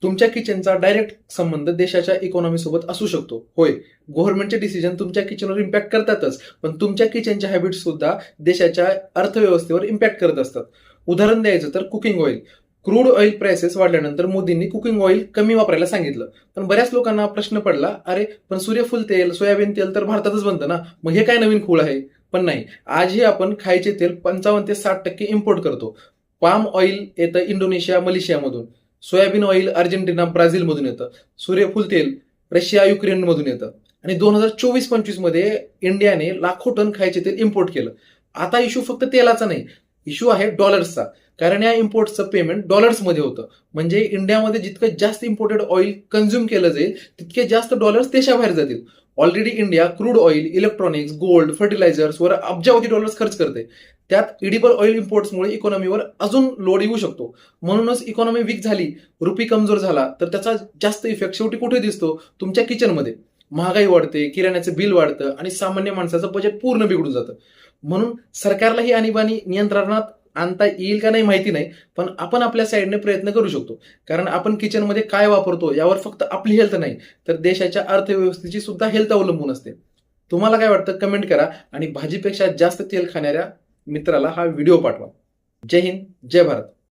तुमच्या किचनचा डायरेक्ट संबंध देशाच्या इकॉनॉमी सोबत असू शकतो. होय, गव्हर्नमेंटचे डिसिजन तुमच्या किचनवर इम्पॅक्ट करतातच, पण तुमच्या किचनच्या हॅबिट्स सुद्धा देशाच्या अर्थव्यवस्थेवर इम्पॅक्ट करत असतात. उदाहरण द्यायचं तर cooking oil. Crude oil prices वाढल्यानंतर मोदींनी कुकिंग ऑइल कमी वापरायला सांगितलं. पण बऱ्याच लोकांना प्रश्न पडला, अरे पण सूर्यफूल तेल, सोयाबीन तेल तर भारतातच बनतं ना, मग हे काय नवीन खूळ आहे? पण नाही, आजही आपण खायचे तेल 55 ते 60% इम्पोर्ट करतो. पाम ऑइल येतं इंडोनेशिया, मलेशियामधून. सोयाबीन ऑइल अर्जेंटिना, ब्राझीलमधून येतं. सूर्यफूल तेल रशिया, युक्रेनमधून येतं. आणि 2024-25 मध्ये इंडियाने लाखो टन खायचे तेल इम्पोर्ट केलं. आता इश्यू फक्त तेलाचा नाही, इश्यू आहे डॉलर्सचा. कारण या इम्पोर्टचं पेमेंट डॉलर्समध्ये होतं. म्हणजे इंडियामध्ये जितकं जास्त इम्पोर्टेड ऑइल कन्झ्युम केलं जाईल तितके जास्त डॉलर्स देशाबाहेर जातील. Already India crude oil, electronics, gold, फर्टिलायझर्सवर अब्जावधी डॉलर्स खर्च करते. त्यात इडिबल ऑइल इम्पोर्ट्समुळे इकॉनॉमीवर अजून लोड येऊ शकतो. म्हणूनच इकॉनॉमी वीक झाली, रुपी कमजोर झाला तर त्याचा जास्त इफेक्ट शेवटी कुठे दिसतो? तुमच्या किचनमध्ये. महागाई वाढते, किराण्याचं बिल वाढतं आणि सामान्य माणसाचं बजेट पूर्ण बिघडून जातं. म्हणून सरकारला ही आणीबाणी नियंत्रणात आणता येईल का नाही माहिती नाही, पण आपण आपल्या साईडने प्रयत्न करू शकतो. कारण आपण किचनमध्ये काय वापरतो यावर फक्त आपली हेल्थ नाही, तर देशाच्या अर्थव्यवस्थेची सुद्धा हेल्थ अवलंबून असते. तुम्हाला काय वाटतं कमेंट करा आणि भाजीपेक्षा जास्त तेल खाणाऱ्या मित्राला हा व्हिडिओ पाठवा. जय हिंद, जय भारत.